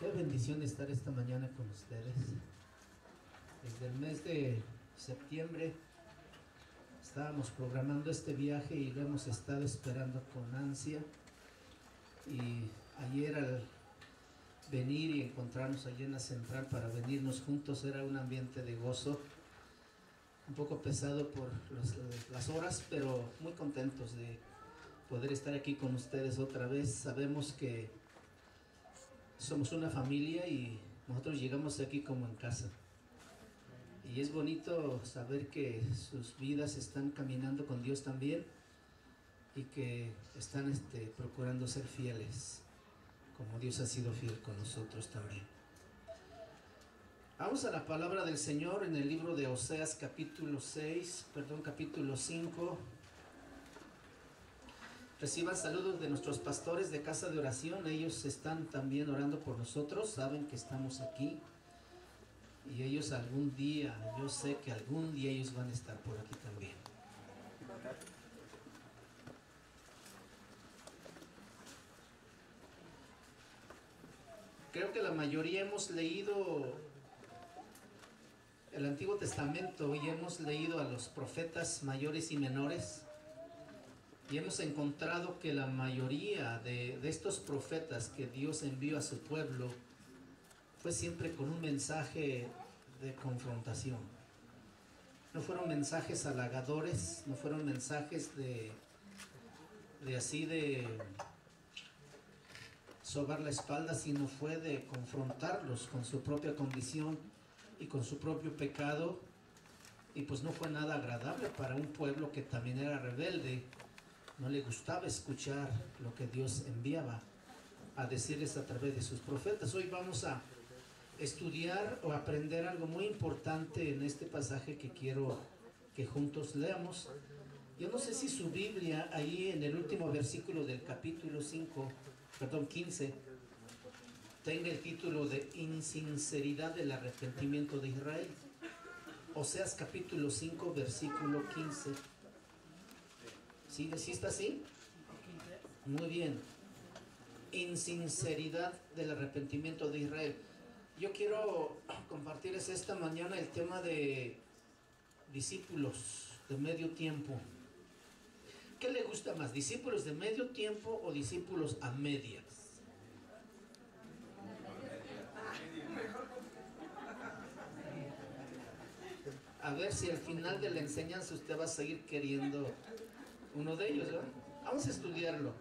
Qué bendición estar esta mañana con ustedes. Desde el mes de septiembre estábamos programando este viaje y lo hemos estado esperando con ansia. Y ayer al venir y encontrarnos allí en la central para venirnos juntos era un ambiente de gozo, un poco pesado por las horas, pero muy contentos de poder estar aquí con ustedes otra vez. Sabemos que somos una familia y nosotros llegamos aquí como en casa. Y es bonito saber que sus vidas están caminando con Dios también y que están procurando ser fieles, como Dios ha sido fiel con nosotros también. Vamos a la palabra del Señor en el libro de Oseas capítulo 5. Reciban saludos de nuestros pastores de casa de oración. Ellos están también orando por nosotros, saben que estamos aquí. Y ellos algún día, yo sé que algún día ellos van a estar por aquí también. Creo que la mayoría hemos leído el Antiguo Testamento y hemos leído a los profetas mayores y menores. Y hemos encontrado que la mayoría de estos profetas que Dios envió a su pueblo fue siempre con un mensaje de confrontación. No fueron mensajes halagadores, no fueron mensajes de sobar la espalda, sino fue de confrontarlos con su propia condición y con su propio pecado. Y pues no fue nada agradable para un pueblo que también era rebelde. No le gustaba escuchar lo que Dios enviaba a decirles a través de sus profetas. Hoy vamos a estudiar o aprender algo muy importante en este pasaje que quiero que juntos leamos. Yo no sé si su Biblia, ahí en el último versículo del capítulo 15, tenga el título de Insinceridad del arrepentimiento de Israel. Oseas capítulo 5, versículo 15. ¿Sí está así? Muy bien. Insinceridad del arrepentimiento de Israel. Yo quiero compartirles esta mañana el tema de discípulos de medio tiempo. ¿Qué le gusta más? ¿Discípulos de medio tiempo o discípulos a medias? A ver si al final de la enseñanza usted va a seguir queriendo uno de ellos, ¿verdad? Vamos a estudiarlo.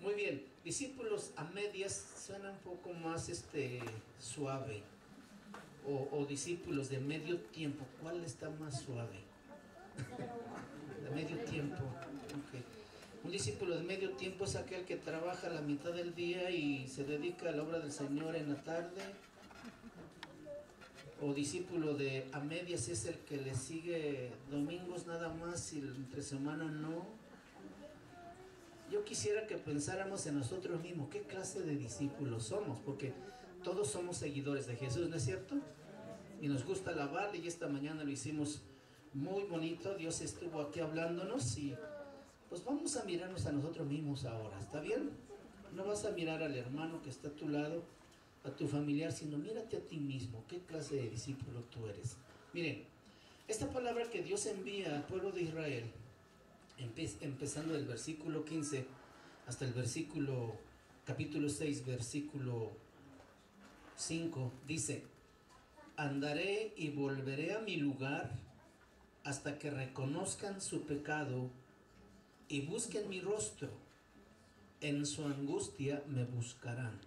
Muy bien, discípulos a medias suena un poco más suave. O discípulos de medio tiempo, ¿cuál está más suave? De medio tiempo. Okay. Un discípulo de medio tiempo es aquel que trabaja la mitad del día y se dedica a la obra del Señor en la tarde. O discípulo de a medias es el que le sigue domingos nada más y entre semana no. Yo quisiera que pensáramos en nosotros mismos, ¿qué clase de discípulos somos? Porque todos somos seguidores de Jesús, ¿no es cierto? Y nos gusta alabarle, y esta mañana lo hicimos muy bonito. Dios estuvo aquí hablándonos y pues vamos a mirarnos a nosotros mismos ahora, ¿está bien? No vas a mirar al hermano que está a tu lado, a tu familiar, sino mírate a ti mismo, ¿qué clase de discípulo tú eres? Miren, esta palabra que Dios envía al pueblo de Israel, empezando del versículo 15 hasta el capítulo 6, versículo 5, dice: andaré y volveré a mi lugar hasta que reconozcan su pecado y busquen mi rostro. En su angustia me buscarán.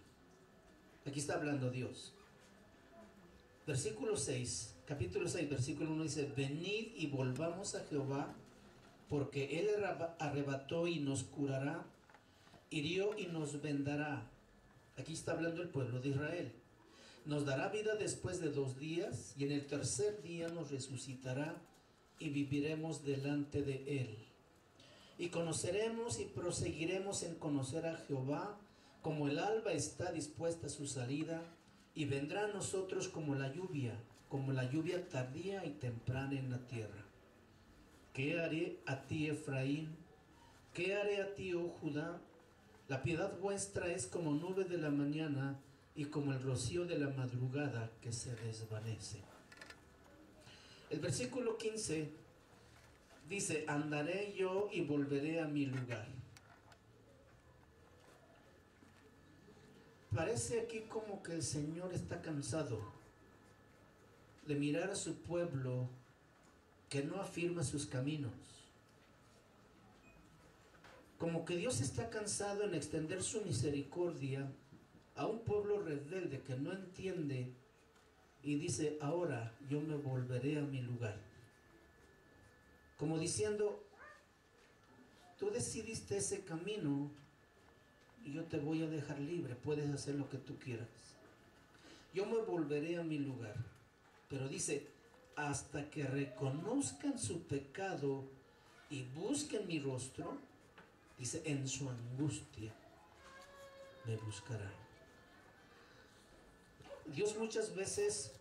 Aquí está hablando Dios. Versículo 6, capítulo 6, versículo 1 dice: venid y volvamos a Jehová, porque Él arrebató y nos curará, hirió y nos vendará. Aquí está hablando el pueblo de Israel. Nos dará vida después de 2 días, y en el tercer día nos resucitará, y viviremos delante de Él. Y conoceremos y proseguiremos en conocer a Jehová, como el alba está dispuesta a su salida, y vendrá a nosotros como la lluvia tardía y temprana en la tierra. ¿Qué haré a ti, Efraín? ¿Qué haré a ti, oh Judá? La piedad vuestra es como nube de la mañana, y como el rocío de la madrugada que se desvanece. El versículo 15 dice, andaré yo y volveré a mi lugar. Parece aquí como que el Señor está cansado de mirar a su pueblo que no afirma sus caminos. Como que Dios está cansado en extender su misericordia a un pueblo rebelde que no entiende y dice, ahora yo me volveré a mi lugar. Como diciendo, tú decidiste ese camino y yo te voy a dejar libre, puedes hacer lo que tú quieras. Yo me volveré a mi lugar. Pero dice, hasta que reconozcan su pecado y busquen mi rostro, dice, en su angustia me buscarán. Dios muchas veces,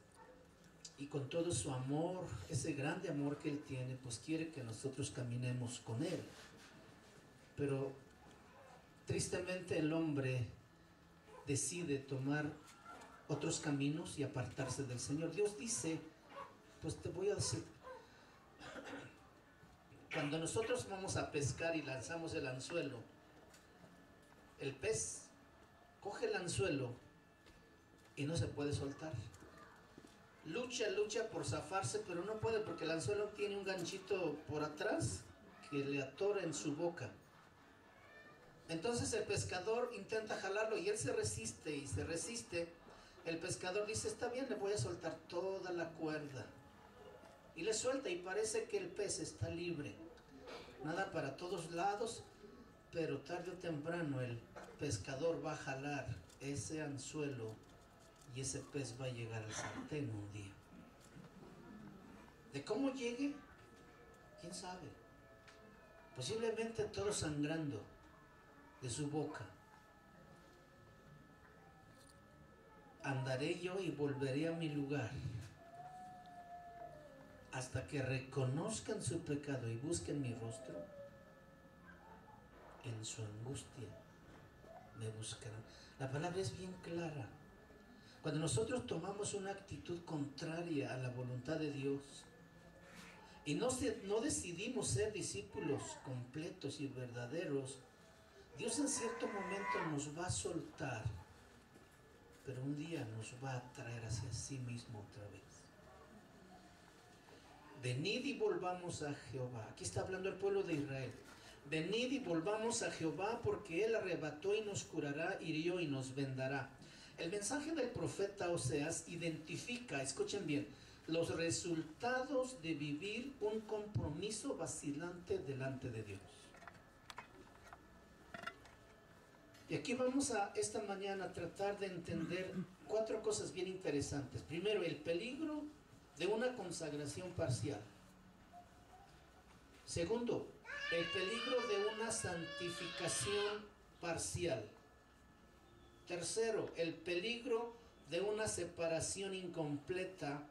y con todo su amor, ese grande amor que Él tiene, pues quiere que nosotros caminemos con Él. Pero tristemente el hombre decide tomar otros caminos y apartarse del Señor. Dios dice, pues te voy a decir, cuando nosotros vamos a pescar y lanzamos el anzuelo, el pez coge el anzuelo y no se puede soltar. Lucha por zafarse, pero no puede porque el anzuelo tiene un ganchito por atrás que le atora en su boca. Entonces el pescador intenta jalarlo y él se resiste y se resiste. El pescador dice, está bien, le voy a soltar toda la cuerda. Y le suelta y parece que el pez está libre. Nada para todos lados, pero tarde o temprano el pescador va a jalar ese anzuelo y ese pez va a llegar al sartén un día. ¿De cómo llegue? ¿Quién sabe? Posiblemente todo sangrando de su boca. Andaré yo y volveré a mi lugar hasta que reconozcan su pecado y busquen mi rostro. En su angustia me buscarán. La palabra es bien clara. Cuando nosotros tomamos una actitud contraria a la voluntad de Dios y no decidimos ser discípulos completos y verdaderos, Dios en cierto momento nos va a soltar, pero un día nos va a traer hacia sí mismo otra vez. Venid y volvamos a Jehová. Aquí está hablando el pueblo de Israel. Venid y volvamos a Jehová, porque Él arrebató y nos curará, hirió y nos vendará. El mensaje del profeta Oseas identifica, escuchen bien, los resultados de vivir un compromiso vacilante delante de Dios. Y aquí vamos a esta mañana a tratar de entender 4 cosas bien interesantes. Primero, el peligro de una consagración parcial. Segundo, el peligro de una santificación parcial. Tercero, el peligro de una separación incompleta.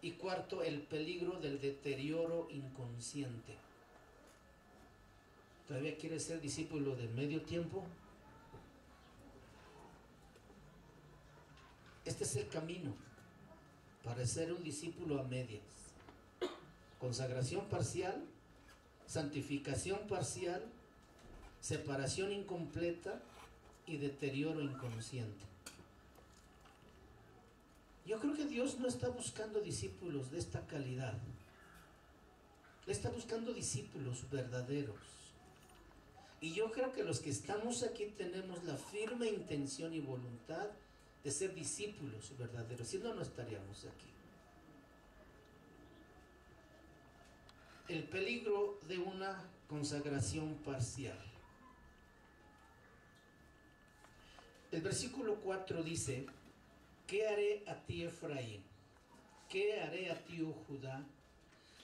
Y cuarto, el peligro del deterioro inconsciente. ¿Todavía quieres ser discípulo de medio tiempo? Este es el camino para ser un discípulo a medias. Consagración parcial, santificación parcial, separación incompleta y deterioro inconsciente. Yo creo que Dios no está buscando discípulos de esta calidad. Él está buscando discípulos verdaderos. Y yo creo que los que estamos aquí tenemos la firme intención y voluntad de ser discípulos verdaderos, si no, no estaríamos aquí. El peligro de una consagración parcial. El versículo 4 dice, ¿qué haré a ti, Efraín? ¿Qué haré a ti, oh Judá?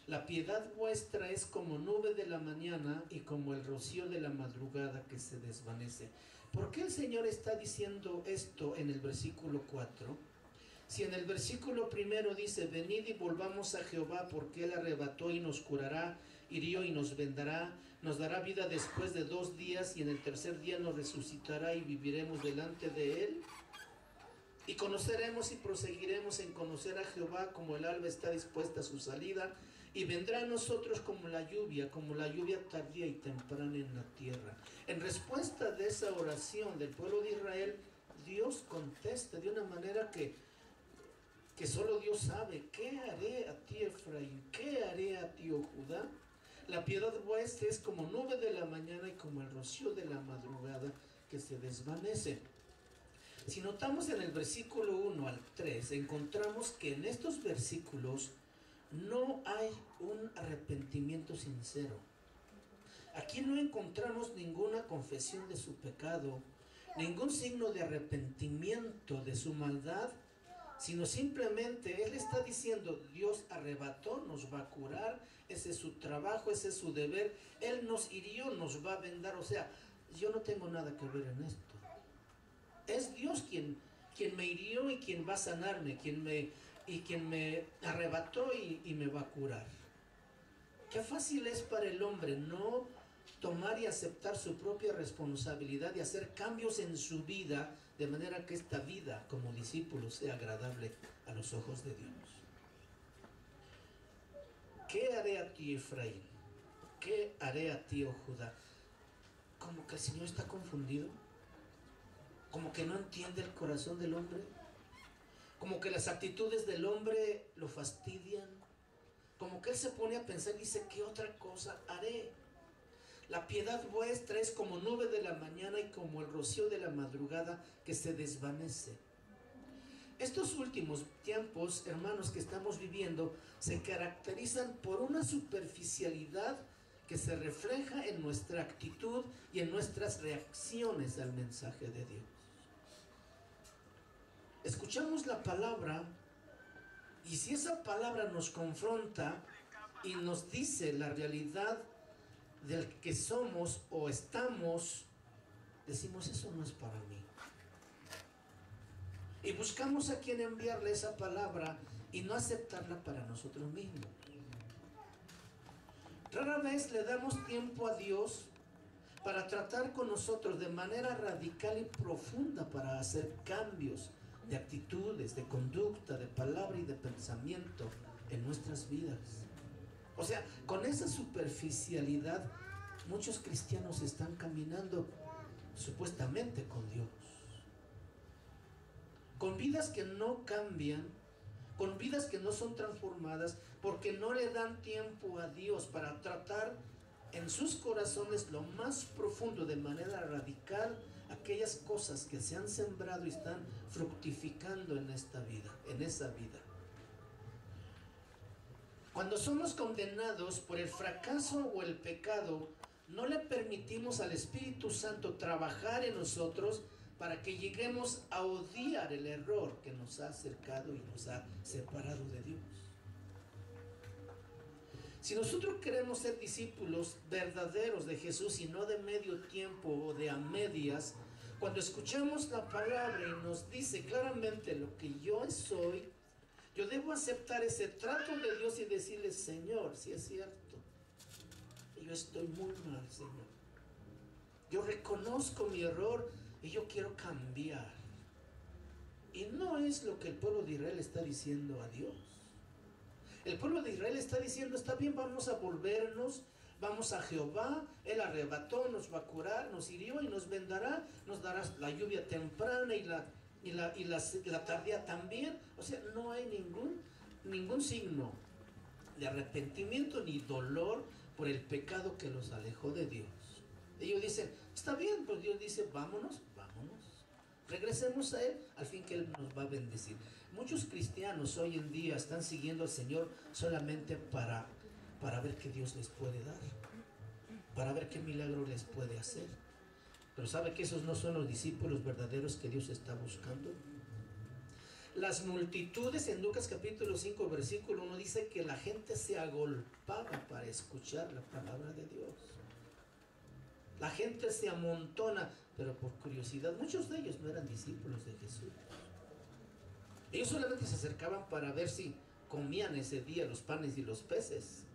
La piedad vuestra es como nube de la mañana y como el rocío de la madrugada que se desvanece. ¿Por qué el Señor está diciendo esto en el versículo 4? Si en el versículo 1 dice, venid y volvamos a Jehová, porque Él arrebató y nos curará, hirió y nos vendará, nos dará vida después de 2 días y en el tercer día nos resucitará y viviremos delante de Él. Y conoceremos y proseguiremos en conocer a Jehová como el alba está dispuesta a su salida, y vendrá a nosotros como la lluvia tardía y temprana en la tierra. En respuesta de esa oración del pueblo de Israel, Dios contesta de una manera que solo Dios sabe. ¿Qué haré a ti, Efraín? ¿Qué haré a ti, oh Judá? La piedad vuestra es como nube de la mañana y como el rocío de la madrugada que se desvanece. Si notamos en el versículo 1 al 3, encontramos que en estos versículos no hay un arrepentimiento sincero. Aquí no encontramos ninguna confesión de su pecado, ningún signo de arrepentimiento de su maldad, sino simplemente Él está diciendo: Dios arrebató, nos va a curar, ese es su trabajo, ese es su deber, Él nos hirió, nos va a vendar. O sea, yo no tengo nada que ver en esto. Es Dios quien me hirió y quien va a sanarme, quien me arrebató y me va a curar. Qué fácil es para el hombre no tomar y aceptar su propia responsabilidad y hacer cambios en su vida, de manera que esta vida como discípulo sea agradable a los ojos de Dios. ¿Qué haré a ti, Efraín? ¿Qué haré a ti, oh Judá? Como que el Señor está confundido, como que no entiende el corazón del hombre, como que las actitudes del hombre lo fastidian, como que Él se pone a pensar y dice: ¿qué otra cosa haré? La piedad vuestra es como nube de la mañana y como el rocío de la madrugada que se desvanece. Estos últimos tiempos, hermanos, que estamos viviendo, se caracterizan por una superficialidad que se refleja en nuestra actitud y en nuestras reacciones al mensaje de Dios. Escuchamos la palabra, y si esa palabra nos confronta y nos dice la realidad del que somos o estamos, decimos: eso no es para mí. Y buscamos a quien enviarle esa palabra y no aceptarla para nosotros mismos. Rara vez le damos tiempo a Dios para tratar con nosotros de manera radical y profunda, para hacer cambios de actitudes, de conducta, de palabra y de pensamiento en nuestras vidas. O sea, con esa superficialidad muchos cristianos están caminando supuestamente con Dios, con vidas que no cambian, con vidas que no son transformadas, porque no le dan tiempo a Dios para tratar en sus corazones lo más profundo, de manera radical, aquellas cosas que se han sembrado y están fructificando en esta vida, en esa vida. Cuando somos condenados por el fracaso o el pecado, no le permitimos al Espíritu Santo trabajar en nosotros para que lleguemos a odiar el error que nos ha acercado y nos ha separado de Dios. Si nosotros queremos ser discípulos verdaderos de Jesús y no de medio tiempo o de a medias, cuando escuchamos la palabra y nos dice claramente lo que yo soy, yo debo aceptar ese trato de Dios y decirle: Señor, si es cierto, yo estoy muy mal, Señor. Yo reconozco mi error y yo quiero cambiar. Y no es lo que el pueblo de Israel está diciendo a Dios. El pueblo de Israel está diciendo: está bien, vamos a volvernos, vamos a Jehová, Él arrebató, nos va a curar, nos hirió y nos vendará, nos dará la lluvia temprana y la tardía también. O sea, no hay ningún signo de arrepentimiento ni dolor por el pecado que los alejó de Dios. Ellos dicen: está bien, pues Dios dice: vámonos, regresemos a Él, al fin que Él nos va a bendecir. Muchos cristianos hoy en día están siguiendo al Señor solamente para ver qué Dios les puede dar, para ver qué milagro les puede hacer. Pero ¿sabe que esos no son los discípulos verdaderos que Dios está buscando? Las multitudes, en Lucas capítulo 5 versículo 1, dice que la gente se agolpaba para escuchar la palabra de Dios. La gente se amontona, pero por curiosidad. Muchos de ellos no eran discípulos de Jesús. Ellos solamente se acercaban para ver si comían ese día los panes y los peces.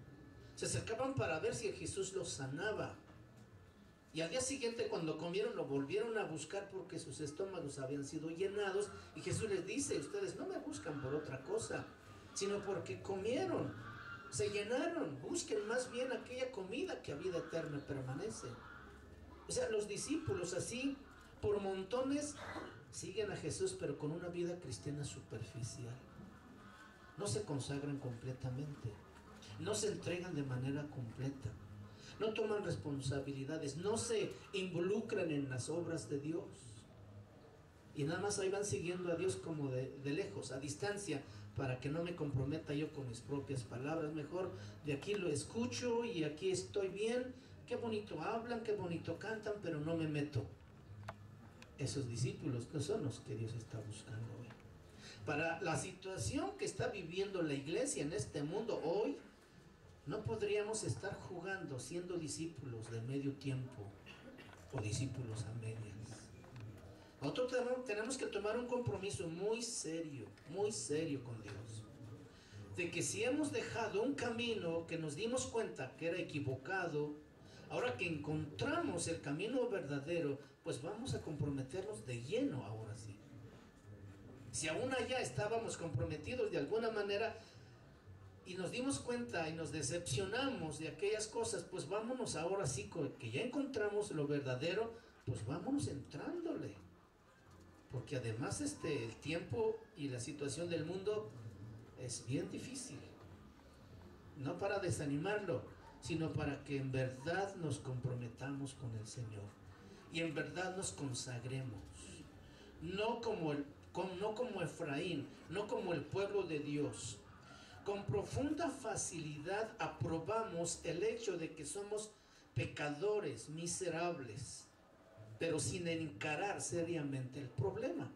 Se acercaban para ver si Jesús los sanaba. Y al día siguiente, cuando comieron, lo volvieron a buscar porque sus estómagos habían sido llenados. Y Jesús les dice: ustedes no me buscan por otra cosa, sino porque comieron, se llenaron. Busquen más bien aquella comida que a vida eterna permanece. O sea, los discípulos así, por montones, siguen a Jesús, pero con una vida cristiana superficial. No se consagran completamente, no se entregan de manera completa, no toman responsabilidades, no se involucran en las obras de Dios. Y nada más ahí van siguiendo a Dios como de lejos, a distancia, para que no me comprometa yo con mis propias palabras. Mejor de aquí lo escucho y aquí estoy bien. Qué bonito hablan, qué bonito cantan, pero no me meto. Esos discípulos no son los que Dios está buscando hoy. Para la situación que está viviendo la iglesia en este mundo hoy, no podríamos estar jugando siendo discípulos de medio tiempo o discípulos a medias. Nosotros tenemos que tomar un compromiso muy serio con Dios. De que si hemos dejado un camino que nos dimos cuenta que era equivocado, ahora que encontramos el camino verdadero, pues vamos a comprometernos de lleno ahora sí. Si aún allá estábamos comprometidos de alguna manera y nos dimos cuenta y nos decepcionamos de aquellas cosas, pues vámonos ahora sí, que ya encontramos lo verdadero, pues vámonos entrándole. Porque además el tiempo y la situación del mundo es bien difícil. No para desanimarlo, sino para que en verdad nos comprometamos con el Señor y en verdad nos consagremos. No como Efraín, no como el pueblo de Dios. Con profunda facilidad aprobamos el hecho de que somos pecadores, miserables, pero sin encarar seriamente el problema.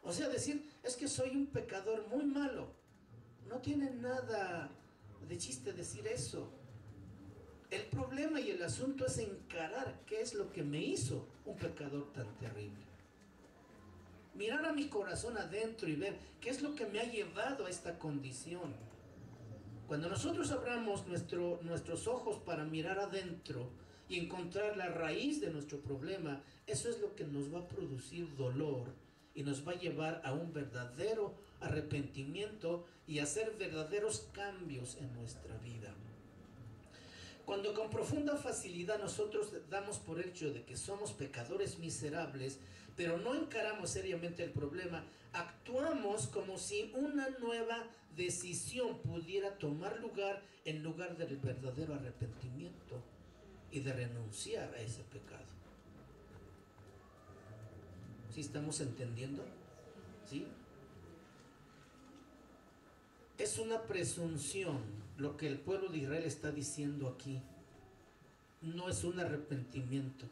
O sea, decir, es que soy un pecador muy malo. No tiene nada de chiste decir eso. El problema y el asunto es encarar qué es lo que me hizo un pecador tan terrible. Mirar a mi corazón adentro y ver qué es lo que me ha llevado a esta condición. Cuando nosotros abramos nuestros ojos para mirar adentro y encontrar la raíz de nuestro problema, eso es lo que nos va a producir dolor y nos va a llevar a un verdadero arrepentimiento y a hacer verdaderos cambios en nuestra vida. Cuando con profunda facilidad nosotros damos por hecho de que somos pecadores miserables, pero no encaramos seriamente el problema, actuamos como si una nueva decisión pudiera tomar lugar en lugar del verdadero arrepentimiento y de renunciar a ese pecado. ¿Sí estamos entendiendo? ¿Sí? Es una presunción lo que el pueblo de Israel está diciendo aquí. No es un arrepentimiento.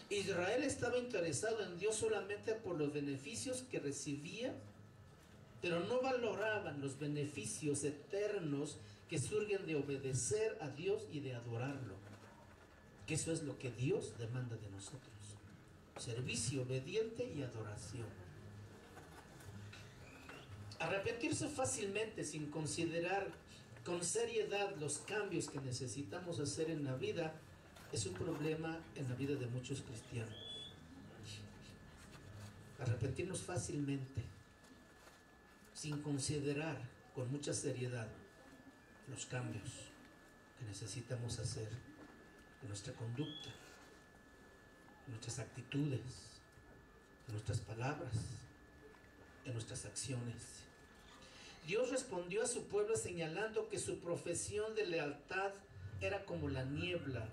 Israel estaba interesado en Dios solamente por los beneficios que recibía, pero no valoraban los beneficios eternos que surgen de obedecer a Dios y de adorarlo. Que eso es lo que Dios demanda de nosotros: servicio obediente y adoración. Arrepentirse fácilmente sin considerar con seriedad los cambios que necesitamos hacer en la vida es un problema en la vida de muchos cristianos. Arrepentirnos fácilmente sin considerar con mucha seriedad los cambios que necesitamos hacer en nuestra conducta, en nuestras actitudes, en nuestras palabras, en nuestras acciones. Dios respondió a su pueblo señalando que su profesión de lealtad era como la niebla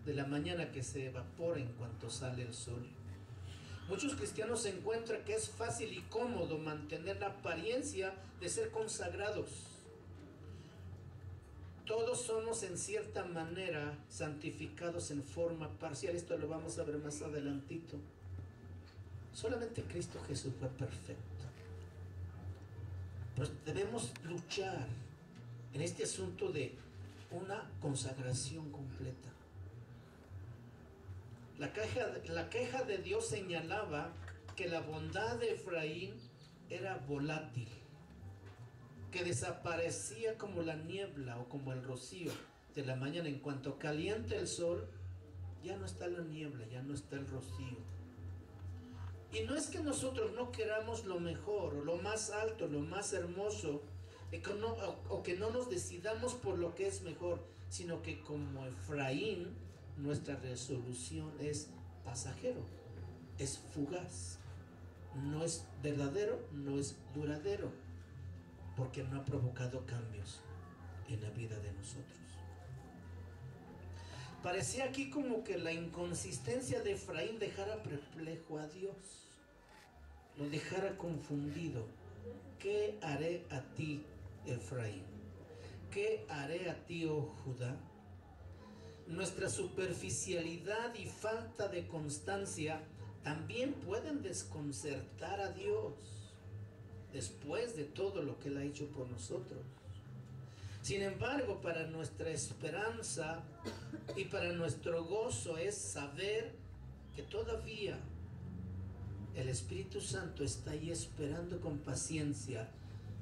de la mañana que se evapora en cuanto sale el sol. Muchos cristianos encuentran que es fácil y cómodo mantener la apariencia de ser consagrados. Todos somos en cierta manera santificados en forma parcial. Esto lo vamos a ver más adelantito. Solamente Cristo Jesús fue perfecto. Pero debemos luchar en este asunto de una consagración completa. La queja de Dios señalaba que la bondad de Efraín era volátil, que desaparecía como la niebla o como el rocío, de la mañana, en cuanto calienta el sol, ya no está la niebla, ya no está el rocío. Y no es que nosotros no queramos lo mejor, o lo más alto, lo más hermoso, o que no nos decidamos por lo que es mejor, sino que como Efraín, nuestra resolución es pasajero, es fugaz, no es verdadero, no es duradero, porque no ha provocado cambios en la vida de nosotros. Parecía aquí como que la inconsistencia de Efraín dejara perplejo a Dios, lo dejara confundido. ¿Qué haré a ti, Efraín? ¿Qué haré a ti, oh Judá? Nuestra superficialidad y falta de constancia también pueden desconcertar a Dios después de todo lo que Él ha hecho por nosotros. Sin embargo, para nuestra esperanza y para nuestro gozo es saber que todavía el Espíritu Santo está ahí esperando con paciencia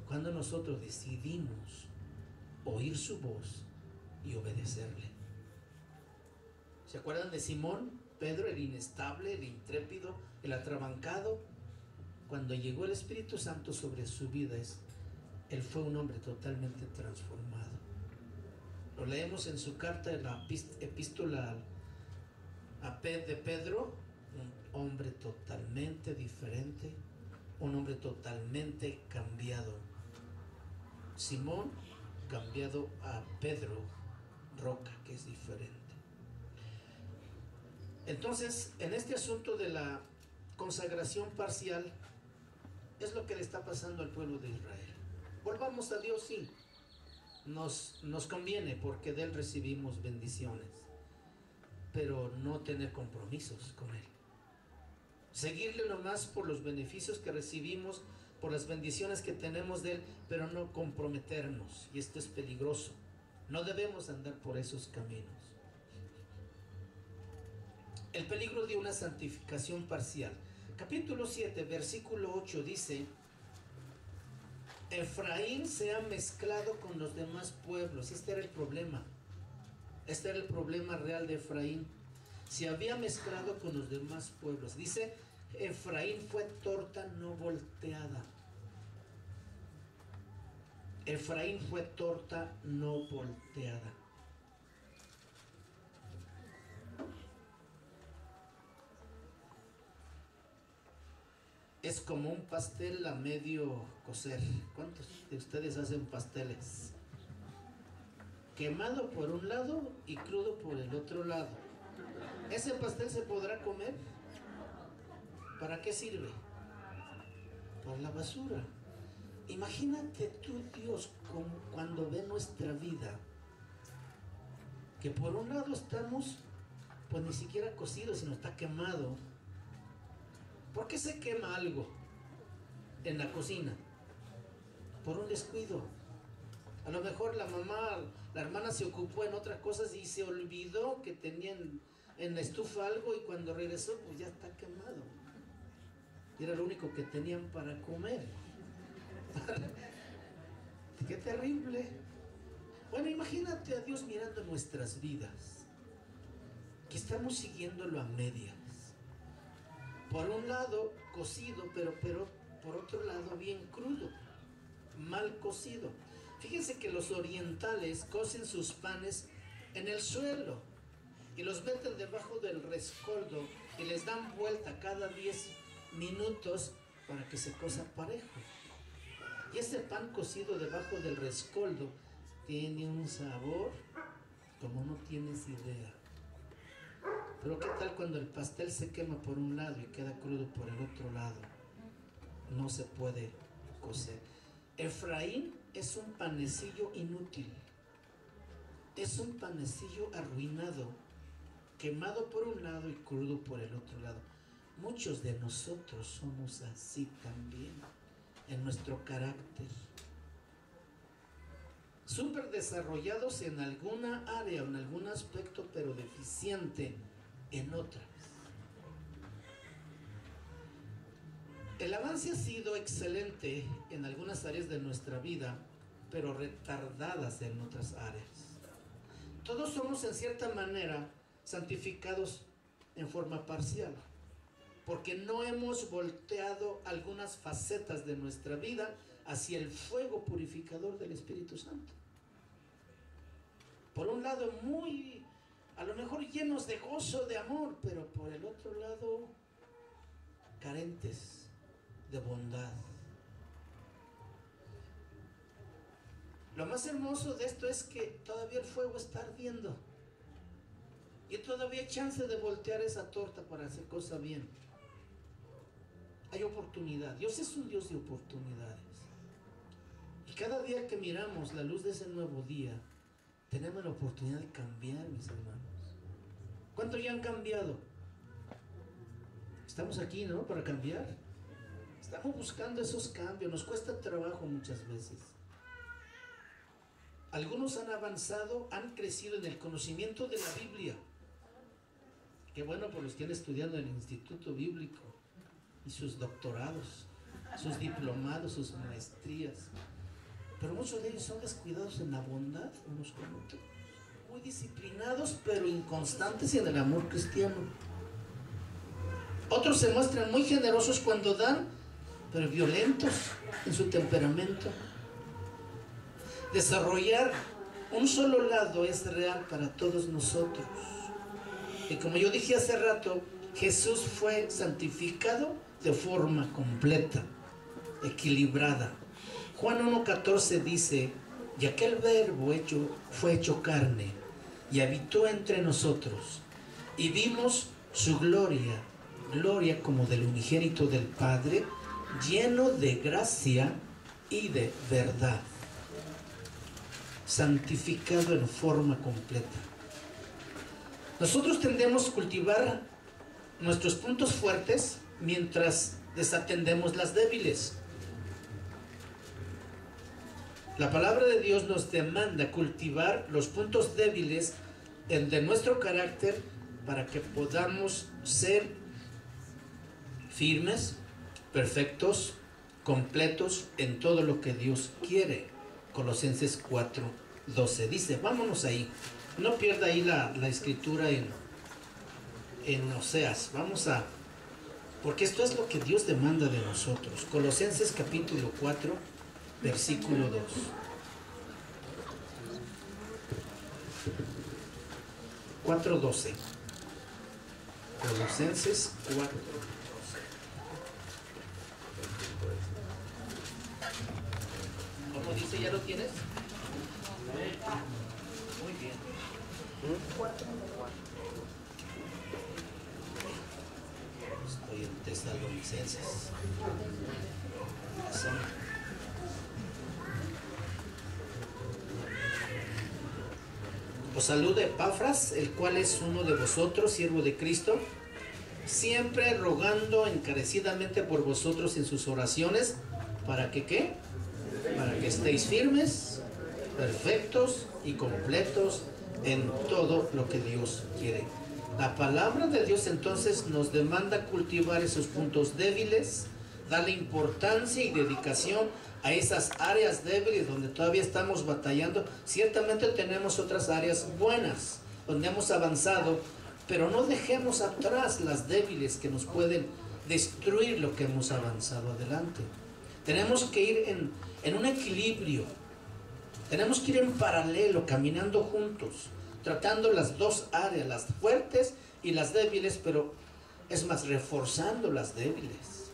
cuando nosotros decidimos oír su voz y obedecerle. ¿Se acuerdan de Simón, Pedro, el inestable, el intrépido, el atrabancado? Cuando llegó el Espíritu Santo sobre su vida, él fue un hombre totalmente transformado. Lo leemos en su carta, en la epístola de Pedro, un hombre totalmente diferente, un hombre totalmente cambiado. Simón cambiado a Pedro, roca, que es diferente. Entonces, en este asunto de la consagración parcial, es lo que le está pasando al pueblo de Israel. Volvamos a Dios, sí, nos conviene, porque de Él recibimos bendiciones, pero no tener compromisos con Él. Seguirle nomás por los beneficios que recibimos, por las bendiciones que tenemos de Él, pero no comprometernos, y esto es peligroso. No debemos andar por esos caminos. El peligro de una santificación parcial. Capítulo 7, versículo 8 dice: Efraín se ha mezclado con los demás pueblos. Este era el problema. Este era el problema real de Efraín. Se había mezclado con los demás pueblos. Dice, Efraín fue torta no volteada. Efraín fue torta no volteada. Es como un pastel a medio cocer. ¿Cuántos de ustedes hacen pasteles? Quemado por un lado y crudo por el otro lado. ¿Ese pastel se podrá comer? ¿Para qué sirve? Para la basura. Imagínate tú, Dios, como cuando ve nuestra vida, que por un lado estamos, pues ni siquiera cocido, sino está quemado. ¿Por qué se quema algo en la cocina? Por un descuido. A lo mejor la mamá, la hermana se ocupó en otras cosas y se olvidó que tenían en la estufa algo, y cuando regresó, pues ya está quemado. Y era lo único que tenían para comer. ¡Qué terrible! Bueno, imagínate a Dios mirando nuestras vidas, que estamos siguiéndolo a medias. Por un lado cocido, pero por otro lado bien crudo, mal cocido. Fíjense que los orientales cocen sus panes en el suelo y los meten debajo del rescoldo y les dan vuelta cada 10 minutos para que se cosa parejo. Y ese pan cocido debajo del rescoldo tiene un sabor como no tienes idea. Pero ¿qué tal cuando el pastel se quema por un lado y queda crudo por el otro lado? No se puede cocer. Efraín es un panecillo inútil. Es un panecillo arruinado, quemado por un lado y crudo por el otro lado. Muchos de nosotros somos así también en nuestro carácter. Súper desarrollados en alguna área o en algún aspecto, pero deficiente en otras. El avance ha sido excelente en algunas áreas de nuestra vida, pero retardadas en otras áreas. todos somos en cierta manera santificados en forma parcial, porque no hemos volteado algunas facetas de nuestra vida hacia el fuego purificador del Espíritu Santo. Por un lado muy, a lo mejor llenos de gozo, de amor, pero por el otro lado carentes de bondad. Lo más hermoso de esto es que todavía el fuego está ardiendo y todavía hay chance de voltear esa torta para hacer cosas bien. Hay oportunidad. Dios es un Dios de oportunidades. Y cada día que miramos la luz de ese nuevo día, tenemos la oportunidad de cambiar, mis hermanos. ¿Cuántos ya han cambiado? Estamos aquí, ¿no? Para cambiar. Estamos buscando esos cambios. Nos cuesta trabajo muchas veces. Algunos han avanzado, han crecido en el conocimiento de la Biblia. Qué bueno por los que han estudiado en el Instituto Bíblico y sus doctorados, sus diplomados, sus maestrías. Pero muchos de ellos son descuidados en la bondad unos con otros. Muy disciplinados, pero inconstantes en el amor cristiano. Otros se muestran muy generosos cuando dan, pero violentos en su temperamento. Desarrollar un solo lado es real para todos nosotros. Y como yo dije hace rato, Jesús fue santificado de forma completa, equilibrada. Juan 1:14 dice: y aquel verbo fue hecho carne y habitó entre nosotros, y vimos su gloria, gloria como del unigénito del Padre, lleno de gracia y de verdad. Santificado en forma completa. Nosotros tendemos a cultivar nuestros puntos fuertes mientras desatendemos las débiles. La palabra de Dios nos demanda cultivar los puntos débiles de nuestro carácter para que podamos ser firmes, perfectos, completos en todo lo que Dios quiere. Colosenses 4:12 dice, vámonos ahí, no pierda ahí la escritura en Oseas, porque esto es lo que Dios demanda de nosotros. Colosenses capítulo 4, versículo 2. Colosenses 4:12. ¿Cómo dice? ¿Ya lo tienes? Muy bien. Estoy en Tesalonicenses. Os saluda Epafras, el cual es uno de vosotros, siervo de Cristo, siempre rogando encarecidamente por vosotros en sus oraciones, para que ¿qué? Para que estéis firmes, perfectos y completos en todo lo que Dios quiere. La palabra de Dios entonces nos demanda cultivar esos puntos débiles, darle importancia y dedicación a esas áreas débiles donde todavía estamos batallando. Ciertamente tenemos otras áreas buenas donde hemos avanzado, pero no dejemos atrás las débiles que nos pueden destruir lo que hemos avanzado adelante. Tenemos que ir en un equilibrio, tenemos que ir en paralelo, caminando juntos, tratando las dos áreas, las fuertes y las débiles, pero es más, reforzando las débiles.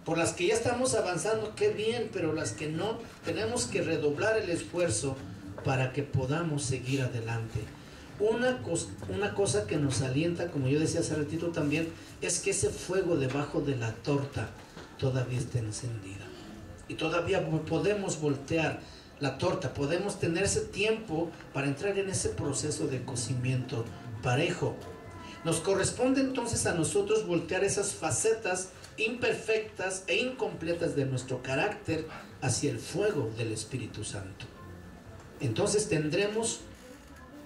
Por las que ya estamos avanzando, qué bien, pero las que no, tenemos que redoblar el esfuerzo para que podamos seguir adelante. Una cosa que nos alienta, como yo decía hace ratito también, es que ese fuego debajo de la torta todavía está encendida. Y todavía podemos voltear la torta, podemos tener ese tiempo para entrar en ese proceso de cocimiento parejo. Nos corresponde entonces a nosotros voltear esas facetas imperfectas e incompletas de nuestro carácter hacia el fuego del Espíritu Santo. Entonces tendremos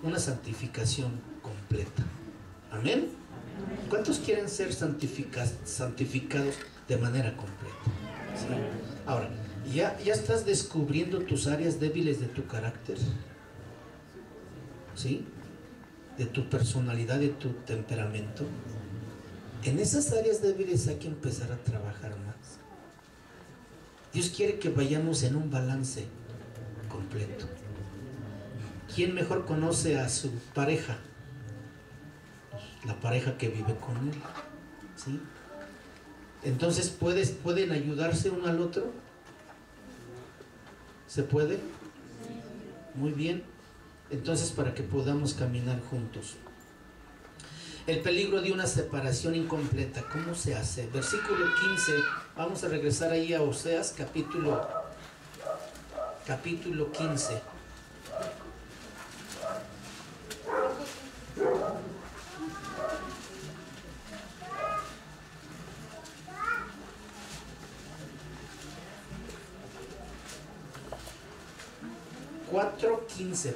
una santificación completa. Amén. ¿Cuántos quieren ser santificados de manera completa? ¿Sí? Ahora, ¿ya estás descubriendo tus áreas débiles de tu carácter? ¿sí? De tu personalidad, de tu temperamento. En esas áreas débiles hay que empezar a trabajar más. Dios quiere que vayamos en un balance completo. ¿Quién mejor conoce a su pareja? La pareja que vive con él, ¿sí? Entonces, ¿pueden ayudarse uno al otro? ¿Se puede? Muy bien. Entonces, para que podamos caminar juntos. El peligro de una separación incompleta, ¿cómo se hace? Versículo 15, vamos a regresar ahí a Oseas, capítulo 15.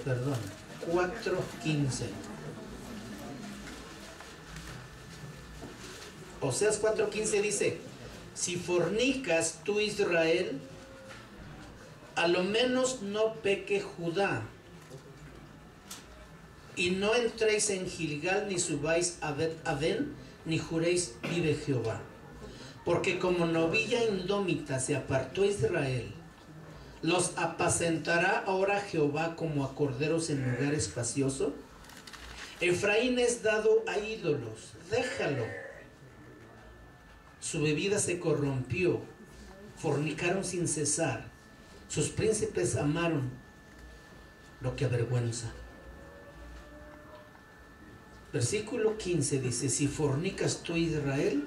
Perdón, 4:15. Oseas 4:15 dice: si fornicas tú, Israel, a lo menos no peque Judá, y no entréis en Gilgal, ni subáis a Bet-Aven, ni juréis, vive Jehová. Porque como novilla indómita se apartó Israel, los apacentará ahora Jehová como a corderos en lugar espacioso. Efraín es dado a ídolos, déjalo. Su bebida se corrompió, fornicaron sin cesar, sus príncipes amaron lo que avergüenza. Versículo 15 dice: si fornicas tú, Israel,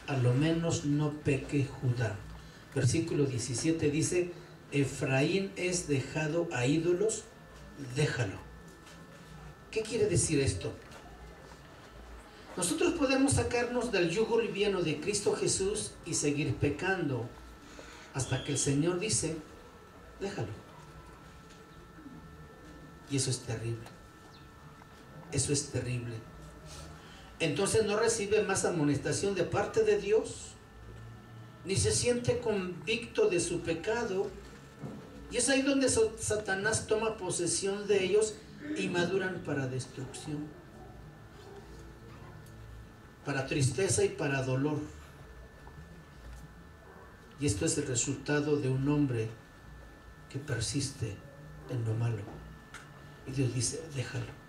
a lo menos no peque Judá. Versículo 17 dice: Efraín es dejado a ídolos, déjalo. ¿Qué quiere decir esto? Nosotros podemos sacarnos del yugo liviano de Cristo Jesús y seguir pecando hasta que el Señor dice: déjalo. Y eso es terrible. Eso es terrible. Entonces no recibe más amonestación de parte de Dios, ni se siente convicto de su pecado. Y es ahí donde Satanás toma posesión de ellos y maduran para destrucción, para tristeza y para dolor. Y esto es el resultado de un hombre que persiste en lo malo. Y Dios dice: déjalo.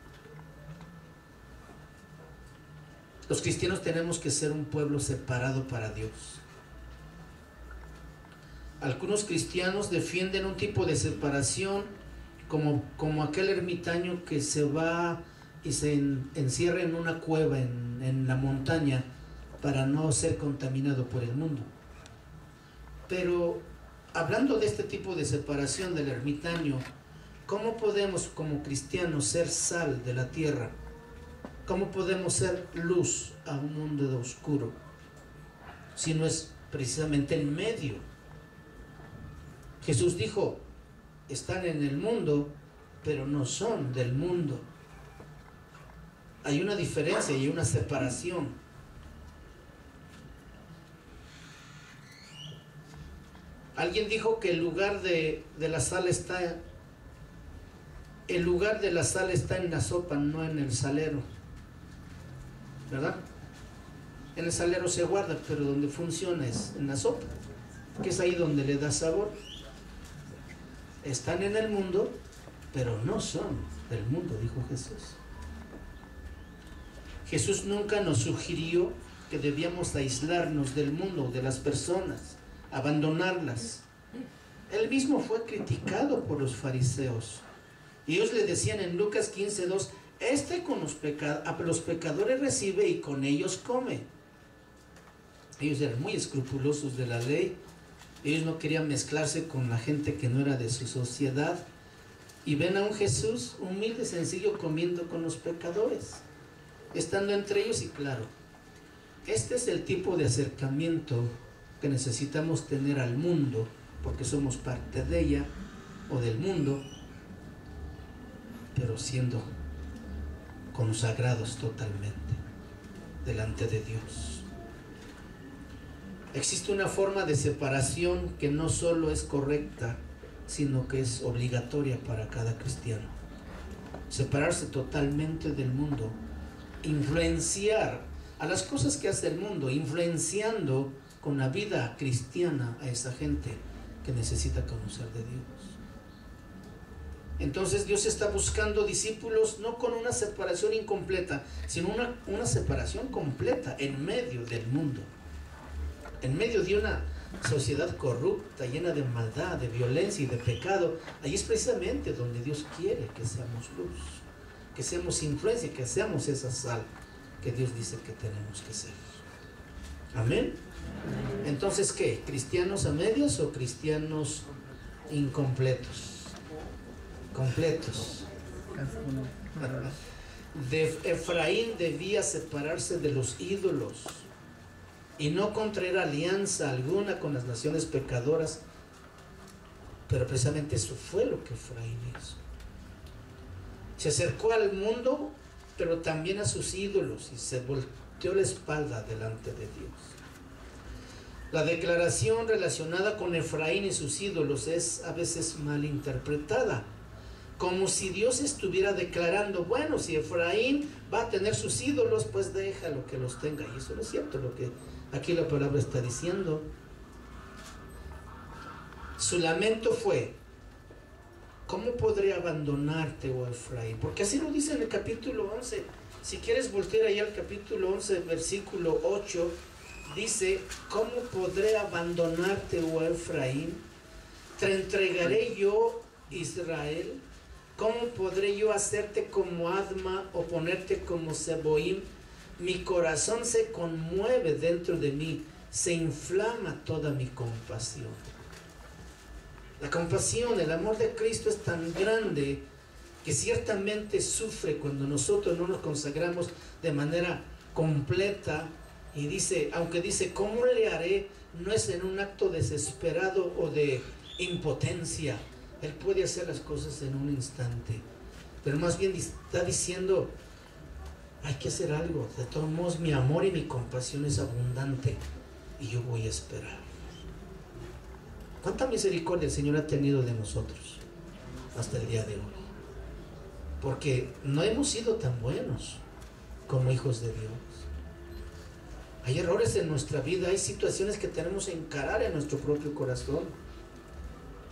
Los cristianos tenemos que ser un pueblo separado para Dios. Algunos cristianos defienden un tipo de separación como aquel ermitaño que se va y se encierra en una cueva en la montaña para no ser contaminado por el mundo. Pero hablando de este tipo de separación del ermitaño, ¿cómo podemos como cristianos ser sal de la tierra? ¿Cómo podemos ser luz a un mundo oscuro si no es precisamente en medio? Jesús dijo: están en el mundo, pero no son del mundo. Hay una diferencia y una separación. Alguien dijo que el lugar de la sal está en la sopa, no en el salero, ¿verdad? En el salero se guarda, pero donde funciona es en la sopa, que es ahí donde le da sabor. Están en el mundo, pero no son del mundo, dijo Jesús. Jesús nunca nos sugirió que debíamos aislarnos del mundo, de las personas, abandonarlas. Él mismo fue criticado por los fariseos. Y ellos le decían en Lucas 15:2: con los pecadores recibe y con ellos come. Ellos eran muy escrupulosos de la ley. Ellos no querían mezclarse con la gente que no era de su sociedad. Y ven a un Jesús humilde, sencillo, comiendo con los pecadores, estando entre ellos. Y claro, este es el tipo de acercamiento que necesitamos tener al mundo, porque somos parte de ella o del mundo, pero siendo consagrados totalmente delante de Dios. Existe una forma de separación que no solo es correcta, sino que es obligatoria para cada cristiano. separarse totalmente del mundo, influenciar a las cosas que hace el mundo, influenciando con la vida cristiana a esa gente que necesita conocer de Dios. Entonces Dios está buscando discípulos no con una separación incompleta, sino una separación completa en medio del mundo, en medio de una sociedad corrupta, llena de maldad, de violencia y de pecado. Ahí es precisamente donde Dios quiere que seamos luz, que seamos influencia, que seamos esa sal que Dios dice que tenemos que ser. Amén. Entonces, ¿qué? ¿Cristianos a medias o cristianos incompletos? Completos. Efraín debía separarse de los ídolos y no contraer alianza alguna con las naciones pecadoras, pero precisamente eso fue lo que Efraín hizo. Se acercó al mundo, pero también a sus ídolos, y se volteó la espalda delante de Dios. La declaración relacionada con Efraín y sus ídolos es a veces mal interpretada, como si Dios estuviera declarando, bueno, si Efraín va a tener sus ídolos, pues déjalo que los tenga. Y eso no es cierto lo que aquí la palabra está diciendo. Su lamento fue, ¿cómo podré abandonarte, oh Efraín? Porque así lo dice en el capítulo 11. Si quieres voltear ahí al capítulo 11, versículo 8, dice, ¿cómo podré abandonarte, oh Efraín? ¿Te entregaré yo, Israel? ¿Cómo podré yo hacerte como Adma o ponerte como Seboim? Mi corazón se conmueve dentro de mí, se inflama toda mi compasión. La compasión, el amor de Cristo es tan grande que ciertamente sufre cuando nosotros no nos consagramos de manera completa. Y dice, aunque dice, ¿cómo le haré? No es en un acto desesperado o de impotencia. Él puede hacer las cosas en un instante, pero más bien está diciendo, hay que hacer algo. De todos modos, mi amor y mi compasión es abundante y yo voy a esperar. ¿Cuánta misericordia el Señor ha tenido de nosotros hasta el día de hoy? Porque no hemos sido tan buenos como hijos de Dios. Hay errores en nuestra vida, hay situaciones que tenemos que encarar en nuestro propio corazón.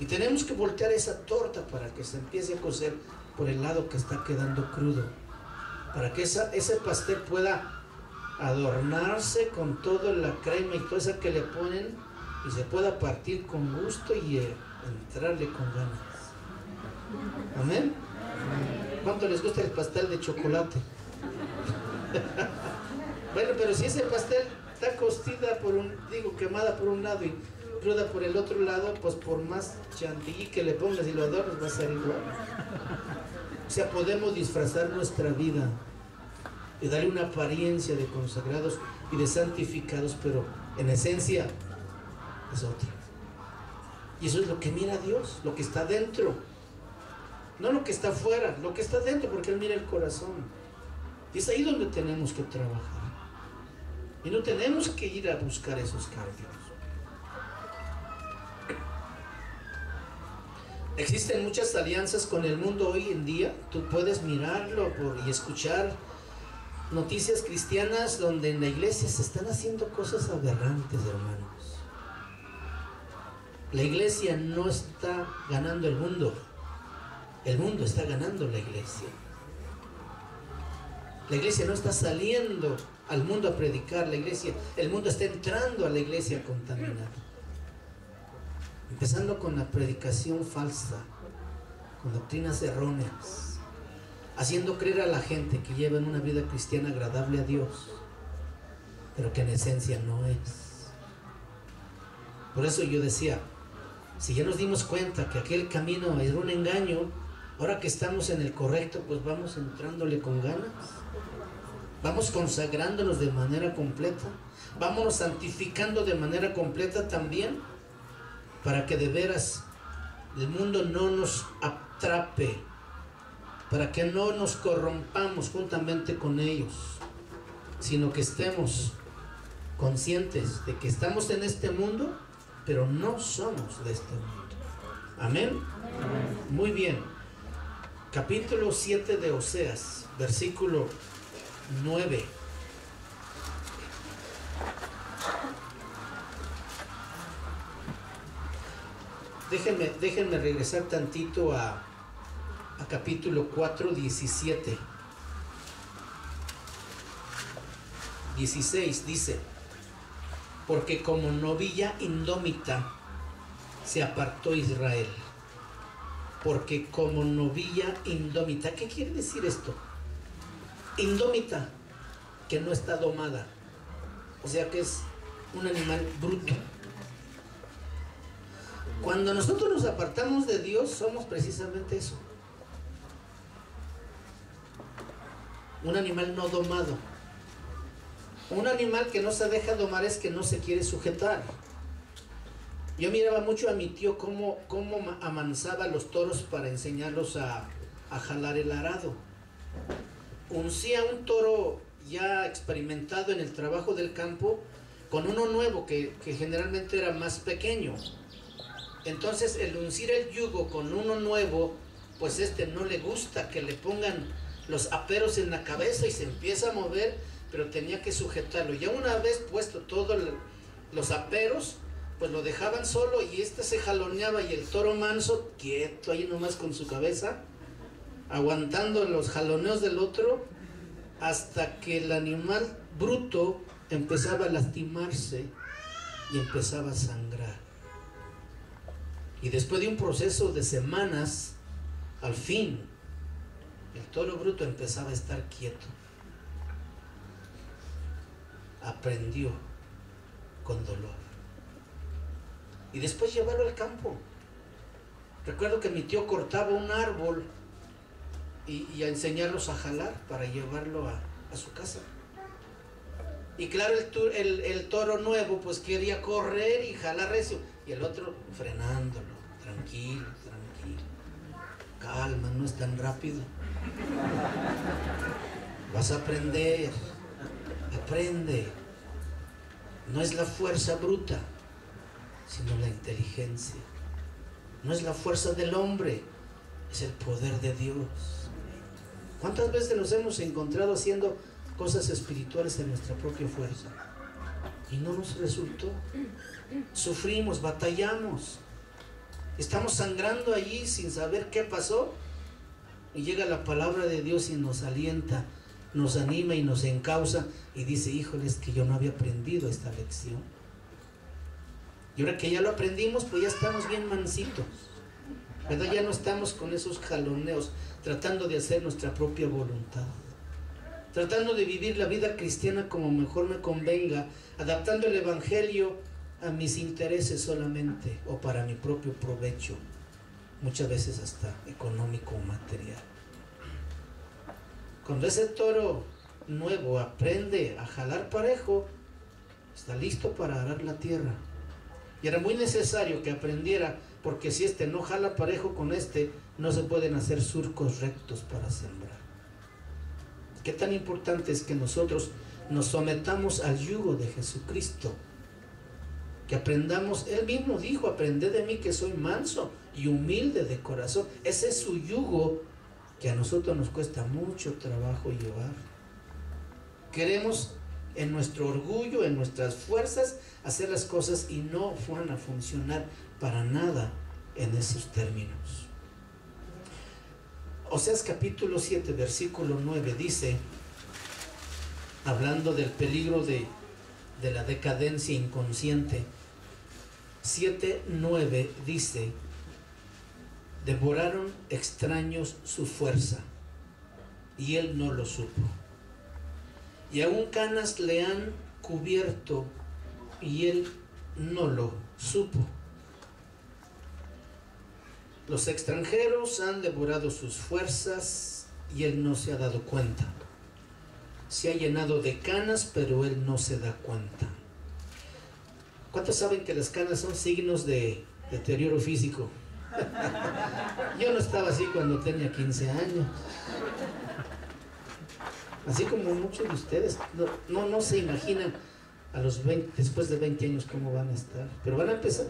Y tenemos que voltear esa torta para que se empiece a cocer por el lado que está quedando crudo. Para que ese pastel pueda adornarse con toda la crema y toda esa que le ponen y se pueda partir con gusto y entrarle con ganas. ¿Amén? ¿Cuánto les gusta el pastel de chocolate? Bueno, pero si ese pastel está costida quemada por un lado y cruda por el otro lado, pues por más chantilly que le pongas y lo adornes va a ser igual. O sea, podemos disfrazar nuestra vida y darle una apariencia de consagrados y de santificados, pero en esencia es otra. Y eso es lo que mira Dios, lo que está dentro, no lo que está afuera, lo que está dentro, porque Él mira el corazón. Y es ahí donde tenemos que trabajar. Y no tenemos que ir a buscar esos cambios. Existen muchas alianzas con el mundo hoy en día. Tú puedes mirarlo y escuchar noticias cristianas donde en la iglesia se están haciendo cosas aberrantes, hermanos. La iglesia no está ganando el mundo está ganando la iglesia. La iglesia no está saliendo al mundo a predicar, el mundo está entrando a la iglesia contaminada. Empezando con la predicación falsa, con doctrinas erróneas, haciendo creer a la gente que llevan una vida cristiana agradable a Dios, pero que en esencia no es. Por eso yo decía, si ya nos dimos cuenta que aquel camino era un engaño, ahora que estamos en el correcto, pues vamos entrándole con ganas, vamos consagrándonos de manera completa, vámonos santificando de manera completa también, para que de veras el mundo no nos atrape, para que no nos corrompamos juntamente con ellos, sino que estemos conscientes de que estamos en este mundo, pero no somos de este mundo. Amén. Muy bien. Capítulo 7 de Oseas, versículo 9. Déjenme regresar tantito a capítulo 4, 17. 16 dice: porque como novilla indómita se apartó Israel. Porque como novilla indómita. ¿Qué quiere decir esto? Indómita, que no está domada. O sea que es un animal bruto. Cuando nosotros nos apartamos de Dios, somos precisamente eso. Un animal no domado. Un animal que no se deja domar es que no se quiere sujetar. Yo miraba mucho a mi tío cómo amansaba a los toros para enseñarlos a jalar el arado. Uncía un toro ya experimentado en el trabajo del campo con uno nuevo que generalmente era más pequeño. Entonces el uncir el yugo con uno nuevo, pues no le gusta que le pongan los aperos en la cabeza y se empieza a mover, pero tenía que sujetarlo. Ya una vez puesto todos los aperos, pues lo dejaban solo y se jaloneaba, y el toro manso, quieto ahí nomás con su cabeza, aguantando los jaloneos del otro, hasta que el animal bruto empezaba a lastimarse y empezaba a sangrar. Y después de un proceso de semanas, al fin, el toro bruto empezaba a estar quieto. Aprendió con dolor. Y después llevarlo al campo. Recuerdo que mi tío cortaba un árbol y a enseñarlos a jalar para llevarlo a su casa. Y claro, el toro nuevo pues quería correr y jalar recio, y el otro frenándolo, tranquilo, calma, no es tan rápido. Vas a aprender, aprende. No es la fuerza bruta, sino la inteligencia. No es la fuerza del hombre, es el poder de Dios. ¿Cuántas veces nos hemos encontrado haciendo cosas espirituales en nuestra propia fuerza y no nos resultó? Sufrimos, batallamos, estamos sangrando allí sin saber qué pasó, y llega la palabra de Dios y nos alienta, nos anima y nos encausa y dice: híjole, es que yo no había aprendido esta lección, y ahora que ya lo aprendimos, pues ya estamos bien mansitos, ¿verdad? Ya no estamos con esos jaloneos tratando de hacer nuestra propia voluntad, tratando de vivir la vida cristiana como mejor me convenga, adaptando el evangelio a mis intereses solamente o para mi propio provecho, muchas veces hasta económico o material. Cuando ese toro nuevo aprende a jalar parejo, está listo para arar la tierra. Y era muy necesario que aprendiera, porque si no jala parejo con no se pueden hacer surcos rectos para sembrar. Qué tan importante es que nosotros nos sometamos al yugo de Jesucristo, que aprendamos. Él mismo dijo: aprended de mí que soy manso y humilde de corazón. Ese es su yugo que a nosotros nos cuesta mucho trabajo llevar. Queremos en nuestro orgullo, en nuestras fuerzas, hacer las cosas y no van a funcionar para nada en esos términos. Oseas capítulo 7, versículo 9 dice, hablando del peligro de la decadencia inconsciente, 7:9 dice: devoraron extraños su fuerza, y él no lo supo. Y aún canas le han cubierto, y él no lo supo. Los extranjeros han devorado sus fuerzas, y él no se ha dado cuenta. Se ha llenado de canas, pero él no se da cuenta. ¿Cuántos saben que las canas son signos de deterioro físico? Yo no estaba así cuando tenía 15 años. Así como muchos de ustedes no se imaginan a los 20, después de 20 años cómo van a estar. Pero van a empezar.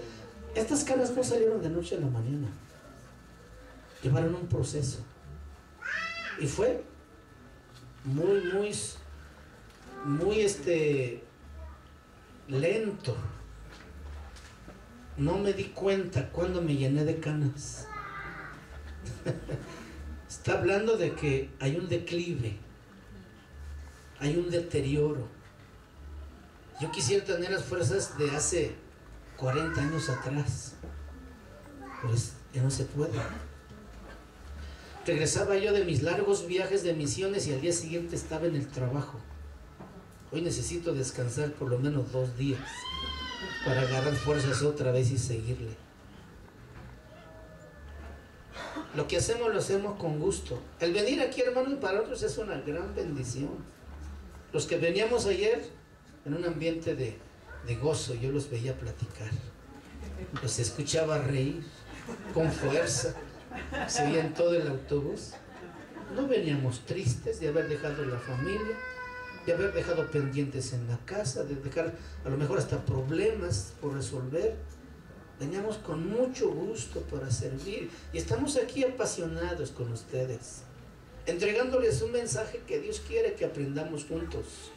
Estas canas no salieron de noche a la mañana. Llevaron un proceso. Y fue muy lento. No me di cuenta cuando me llené de canas. Está hablando de que hay un declive, hay un deterioro. Yo quisiera tener las fuerzas de hace 40 años atrás, pero ya no se puede. Regresaba yo de mis largos viajes de misiones y al día siguiente estaba en el trabajo. Hoy necesito descansar por lo menos 2 días para agarrar fuerzas otra vez y seguirle. Lo que hacemos lo hacemos con gusto. El venir aquí, hermanos, para otros es una gran bendición. Los que veníamos ayer en un ambiente de gozo, yo los veía platicar, los escuchaba reír con fuerza, se oía en todo el autobús. No veníamos tristes de haber dejado la familia, de haber dejado pendientes en la casa, de dejar a lo mejor hasta problemas por resolver. Veníamos con mucho gusto para servir y estamos aquí apasionados con ustedes, entregándoles un mensaje que Dios quiere que aprendamos juntos.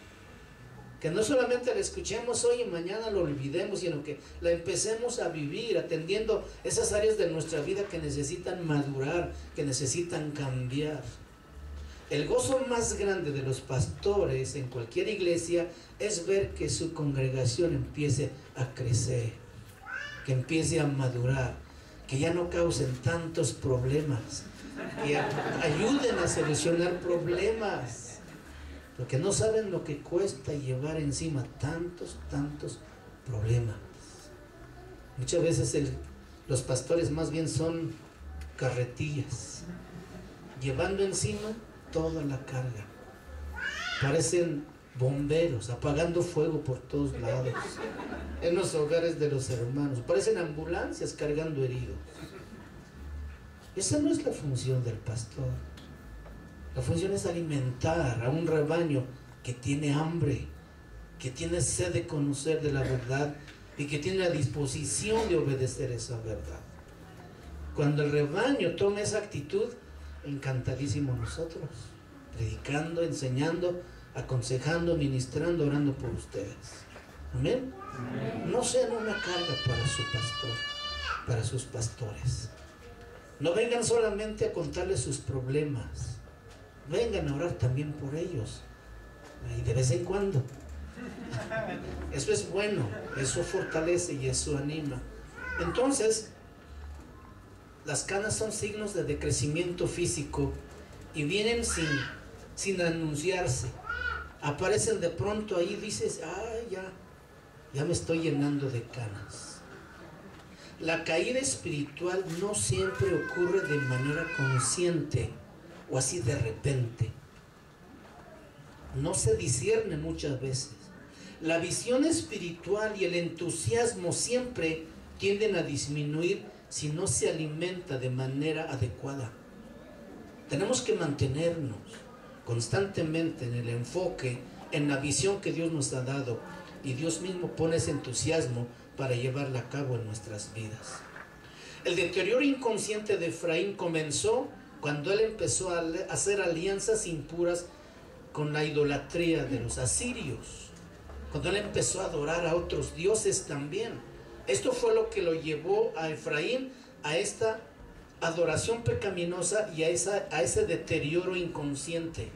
Que no solamente la escuchemos hoy y mañana lo olvidemos, sino que la empecemos a vivir, atendiendo esas áreas de nuestra vida que necesitan madurar, que necesitan cambiar. El gozo más grande de los pastores en cualquier iglesia es ver que su congregación empiece a crecer, que empiece a madurar, que ya no causen tantos problemas, que ayuden a solucionar problemas. Porque no saben lo que cuesta llevar encima tantos problemas. Muchas veces los pastores más bien son carretillas, llevando encima toda la carga. Parecen bomberos, apagando fuego por todos lados, en los hogares de los hermanos. Parecen ambulancias cargando heridos. Esa no es la función del pastor. La función es alimentar a un rebaño que tiene hambre, que tiene sed de conocer de la verdad y que tiene la disposición de obedecer esa verdad. Cuando el rebaño tome esa actitud, encantadísimo nosotros, predicando, enseñando, aconsejando, ministrando, orando por ustedes. Amén. No sean una carga para su pastor, para sus pastores. No vengan solamente a contarles sus problemas. Vengan a orar también por ellos, y de vez en cuando. Eso es bueno, eso fortalece y eso anima. Entonces, las canas son signos de decrecimiento físico y vienen sin anunciarse. Aparecen de pronto ahí, dices, ya me estoy llenando de canas. La caída espiritual no siempre ocurre de manera consciente o así de repente. No se discierne muchas veces. La visión espiritual y el entusiasmo siempre tienden a disminuir si no se alimenta de manera adecuada. Tenemos que mantenernos constantemente en el enfoque, en la visión que Dios nos ha dado, y Dios mismo pone ese entusiasmo para llevarla a cabo en nuestras vidas. El deterioro inconsciente de Efraín comenzó cuando él empezó a hacer alianzas impuras con la idolatría de los asirios, cuando él empezó a adorar a otros dioses también. Esto fue lo que lo llevó a Efraín a esta adoración pecaminosa y a ese deterioro inconsciente.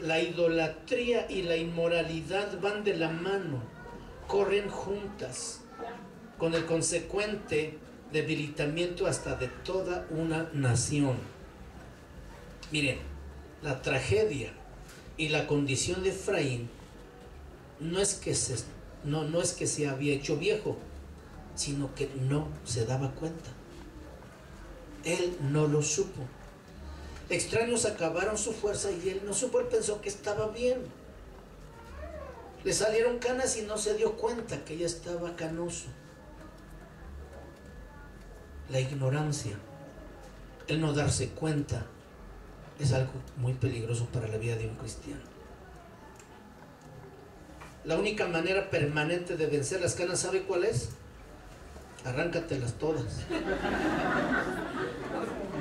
La idolatría y la inmoralidad van de la mano, corren juntas, con el consecuente debilitamiento hasta de toda una nación. Miren, la tragedia y la condición de Efraín no es que se había hecho viejo, sino que no se daba cuenta. Él no lo supo. Extraños acabaron su fuerza y él no supo. Él pensó que estaba bien. Le salieron canas y no se dio cuenta que ya estaba canoso. La ignorancia, el no darse cuenta, es algo muy peligroso para la vida de un cristiano. La única manera permanente de vencer las canas, ¿sabe cuál es? Arráncatelas todas.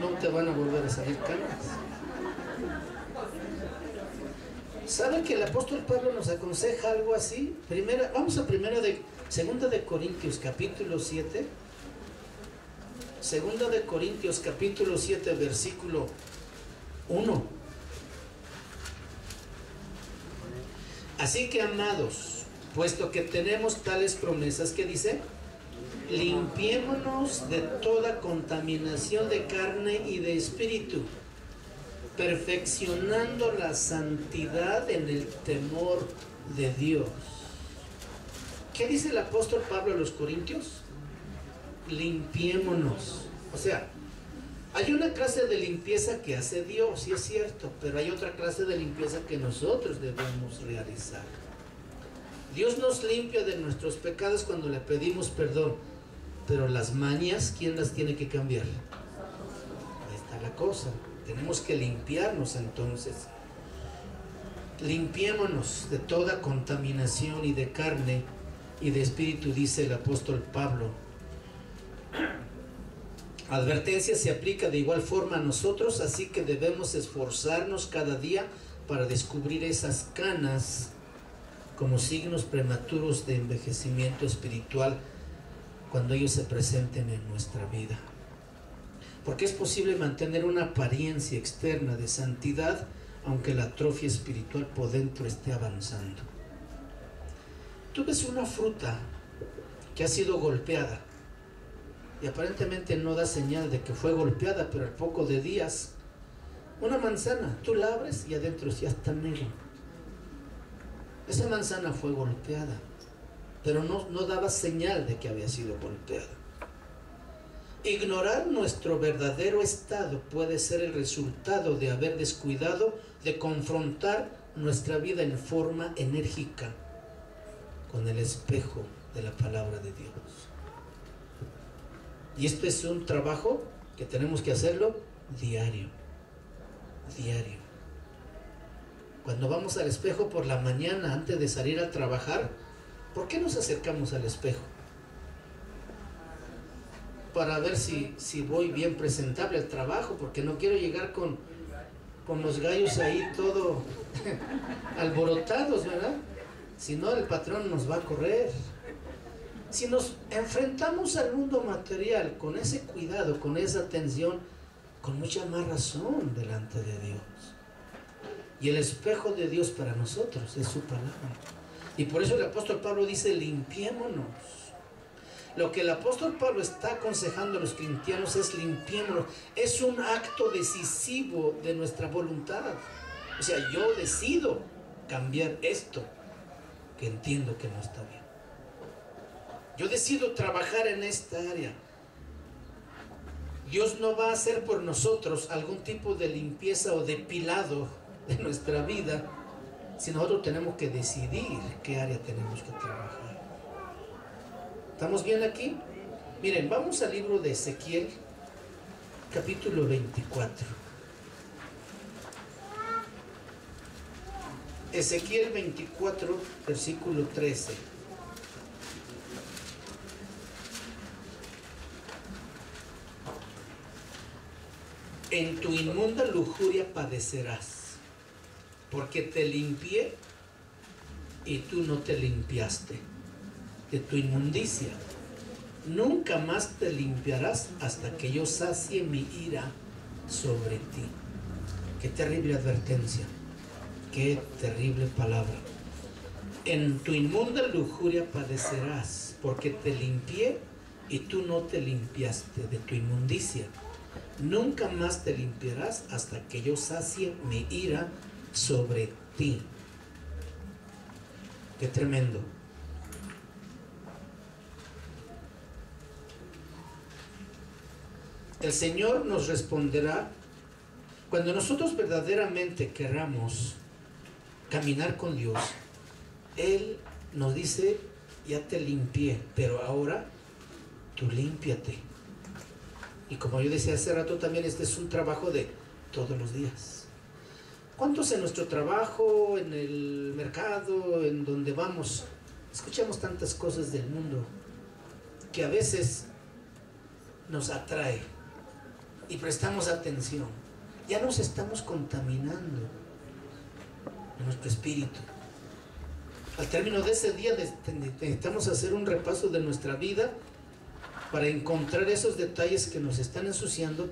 No te van a volver a salir canas. ¿Sabe que el apóstol Pablo nos aconseja algo así? Vamos a segunda de Corintios capítulo 7. Segunda de Corintios capítulo 7 versículo 1. Así que, amados, puesto que tenemos tales promesas, ¿qué dice? Limpiémonos de toda contaminación de carne y de espíritu, perfeccionando la santidad en el temor de Dios. ¿Qué dice el apóstol Pablo a los Corintios? Limpiémonos. O sea, hay una clase de limpieza que hace Dios, sí es cierto, pero hay otra clase de limpieza que nosotros debemos realizar. Dios nos limpia de nuestros pecados cuando le pedimos perdón, pero las mañas, ¿quién las tiene que cambiar? Ahí está la cosa. Tenemos que limpiarnos entonces. Limpiémonos de toda contaminación y de carne y de espíritu, dice el apóstol Pablo. Advertencia se aplica de igual forma a nosotros, así que debemos esforzarnos cada día para descubrir esas canas como signos prematuros de envejecimiento espiritual cuando ellos se presenten en nuestra vida. Porque es posible mantener una apariencia externa de santidad aunque la atrofia espiritual por dentro esté avanzando. Tú ves una fruta que ha sido golpeada y aparentemente no da señal de que fue golpeada, pero al poco de días, una manzana, tú la abres y adentro ya está negro. Esa manzana fue golpeada, pero no daba señal de que había sido golpeada. Ignorar nuestro verdadero estado puede ser el resultado de haber descuidado de confrontar nuestra vida en forma enérgica con el espejo de la palabra de Dios. Y esto es un trabajo que tenemos que hacerlo diario. Diario. Cuando vamos al espejo por la mañana antes de salir a trabajar, ¿por qué nos acercamos al espejo? Para ver si voy bien presentable al trabajo, porque no quiero llegar con los gallos ahí todo alborotados, ¿verdad? Si no, el patrón nos va a correr. Si nos enfrentamos al mundo material con ese cuidado, con esa atención, con mucha más razón delante de Dios. Y el espejo de Dios para nosotros es su palabra. Y por eso el apóstol Pablo dice, limpiémonos. Lo que el apóstol Pablo está aconsejando a los cristianos es limpiémonos. Es un acto decisivo de nuestra voluntad. O sea, yo decido cambiar esto que entiendo que no está bien. Yo decido trabajar en esta área. Dios no va a hacer por nosotros algún tipo de limpieza o depilado de nuestra vida si nosotros tenemos que decidir qué área tenemos que trabajar. ¿Estamos bien aquí? Miren, vamos al libro de Ezequiel, capítulo 24. Ezequiel 24, versículo 13. En tu inmunda lujuria padecerás, porque te limpié y tú no te limpiaste de tu inmundicia. Nunca más te limpiarás hasta que yo sacie mi ira sobre ti. Qué terrible advertencia, qué terrible palabra. En tu inmunda lujuria padecerás, porque te limpié y tú no te limpiaste de tu inmundicia. Nunca más te limpiarás hasta que yo sacie mi ira sobre ti. Qué tremendo. El Señor nos responderá cuando nosotros verdaderamente queramos caminar con Dios. Él nos dice, ya te limpié, pero ahora tú límpiate. Y como yo decía hace rato también, este es un trabajo de todos los días. ¿Cuántos en nuestro trabajo, en el mercado, en donde vamos, escuchamos tantas cosas del mundo que a veces nos atrae y prestamos atención? ya nos estamos contaminando en nuestro espíritu. Al término de ese día necesitamos hacer un repaso de nuestra vida para encontrar esos detalles que nos están ensuciando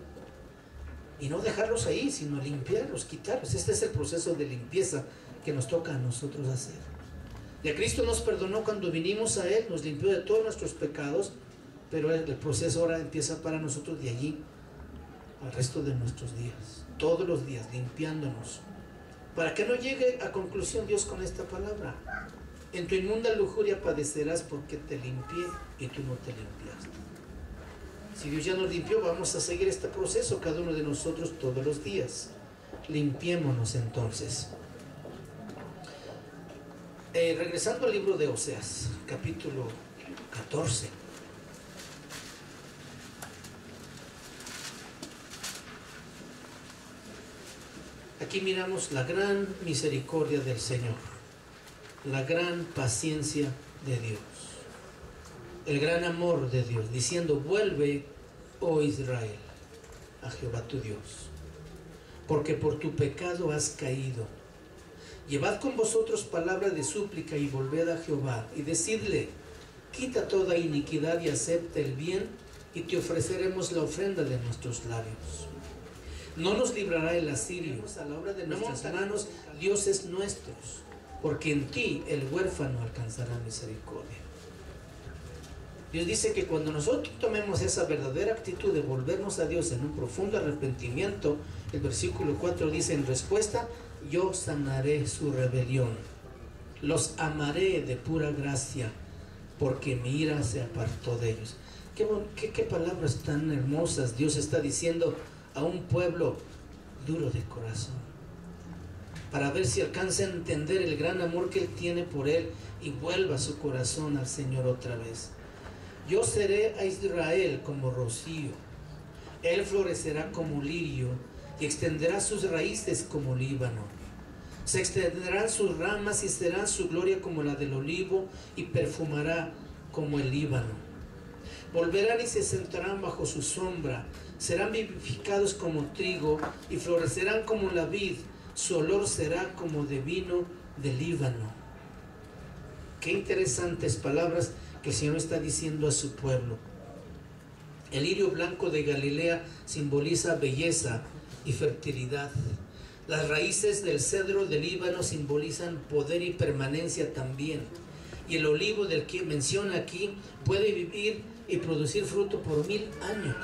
y no dejarlos ahí, sino limpiarlos, quitarlos. Este es el proceso de limpieza que nos toca a nosotros hacer. Ya Cristo nos perdonó cuando vinimos a Él, nos limpió de todos nuestros pecados, pero el proceso ahora empieza para nosotros de allí al resto de nuestros días, todos los días, limpiándonos. Para que no llegue a conclusión Dios con esta palabra: en tu inmunda lujuria padecerás porque te limpié y tú no te limpiaste. Si Dios ya nos limpió, vamos a seguir este proceso cada uno de nosotros todos los días. Limpiémonos entonces. Regresando al libro de Oseas, capítulo 14. Aquí miramos la gran misericordia del Señor, la gran paciencia de Dios, el gran amor de Dios, diciendo: vuelve, oh Israel, a Jehová tu Dios, porque por tu pecado has caído. Llevad con vosotros palabra de súplica y volved a Jehová y decidle: quita toda iniquidad y acepta el bien, y te ofreceremos la ofrenda de nuestros labios. No nos librará el asirio, a la obra de nuestras manos dioses nuestros, porque en ti el huérfano alcanzará misericordia. Dios dice que cuando nosotros tomemos esa verdadera actitud de volvernos a Dios en un profundo arrepentimiento, el versículo 4 dice: en respuesta, yo sanaré su rebelión, los amaré de pura gracia, porque mi ira se apartó de ellos. Qué palabras tan hermosas Dios está diciendo a un pueblo duro de corazón, para ver si alcanza a entender el gran amor que Él tiene por él y vuelva su corazón al Señor otra vez. Yo seré a Israel como rocío, él florecerá como lirio y extenderá sus raíces como líbano. Se extenderán sus ramas y será su gloria como la del olivo y perfumará como el Líbano. Volverán y se sentarán bajo su sombra, serán vivificados como trigo y florecerán como la vid, su olor será como de vino del Líbano. Qué interesantes palabras que el Señor está diciendo a su pueblo. El lirio blanco de Galilea simboliza belleza y fertilidad. Las raíces del cedro del Líbano simbolizan poder y permanencia también. Y el olivo del que menciona aquí puede vivir y producir fruto por 1000 años.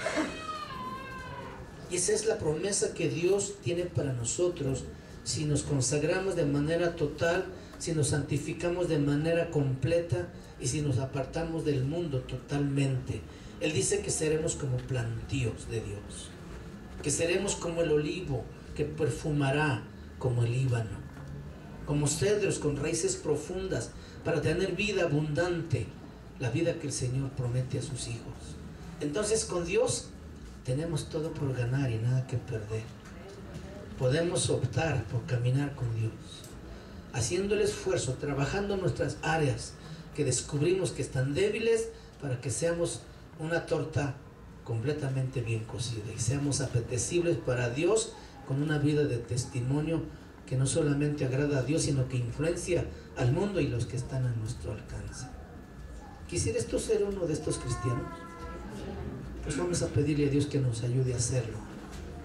Y esa es la promesa que Dios tiene para nosotros si nos consagramos de manera total, si nos santificamos de manera completa y si nos apartamos del mundo totalmente. Él dice que seremos como plantíos de Dios, que seremos como el olivo que perfumará como el Líbano, como cedros con raíces profundas para tener vida abundante, la vida que el Señor promete a sus hijos. Entonces con Dios tenemos todo por ganar y nada que perder. Podemos optar por caminar con Dios, haciendo el esfuerzo, trabajando en nuestras áreas que descubrimos que están débiles, para que seamos una torta completamente bien cocida y seamos apetecibles para Dios, con una vida de testimonio que no solamente agrada a Dios, sino que influencia al mundo y los que están a nuestro alcance. ¿Quisieras tú ser uno de estos cristianos? Pues vamos a pedirle a Dios que nos ayude a hacerlo,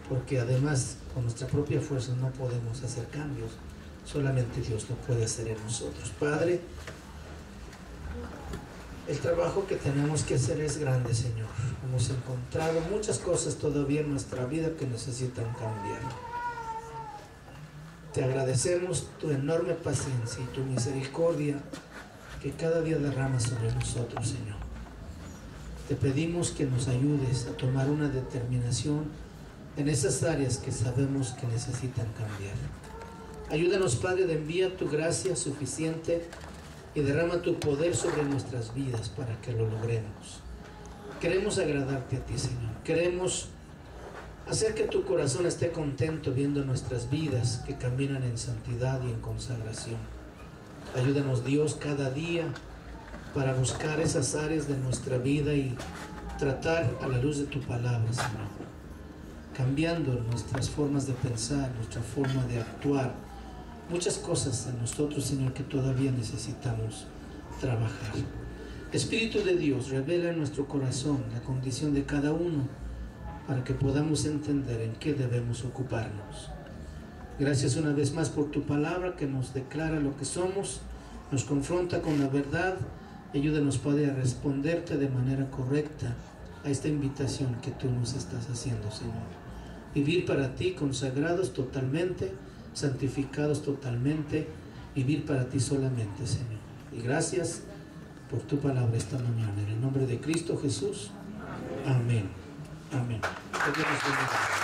porque además con nuestra propia fuerza no podemos hacer cambios, solamente Dios lo puede hacer en nosotros. Padre, el trabajo que tenemos que hacer es grande, Señor. Hemos encontrado muchas cosas todavía en nuestra vida que necesitan cambiar. Te agradecemos tu enorme paciencia y tu misericordia que cada día derramas sobre nosotros, Señor. Te pedimos que nos ayudes a tomar una determinación en esas áreas que sabemos que necesitan cambiar. Ayúdanos, Padre, de envía tu gracia suficiente y derrama tu poder sobre nuestras vidas para que lo logremos. Queremos agradarte a ti, Señor. Queremos hacer que tu corazón esté contento viendo nuestras vidas que caminan en santidad y en consagración. Ayúdanos, Dios, cada día para buscar esas áreas de nuestra vida y tratar a la luz de tu palabra, Señor. cambiando nuestras formas de pensar, nuestra forma de actuar. Muchas cosas en nosotros, Señor, que todavía necesitamos trabajar. Espíritu de Dios, revela en nuestro corazón la condición de cada uno para que podamos entender en qué debemos ocuparnos. Gracias una vez más por tu palabra que nos declara lo que somos, nos confronta con la verdad. Ayúdanos, Padre, a responderte de manera correcta a esta invitación que tú nos estás haciendo, Señor. Vivir para ti, consagrados totalmente, santificados totalmente, vivir para ti solamente, Señor. Y gracias por tu palabra esta mañana. En el nombre de Cristo Jesús. Amén. Amén. Que Dios nos bendiga.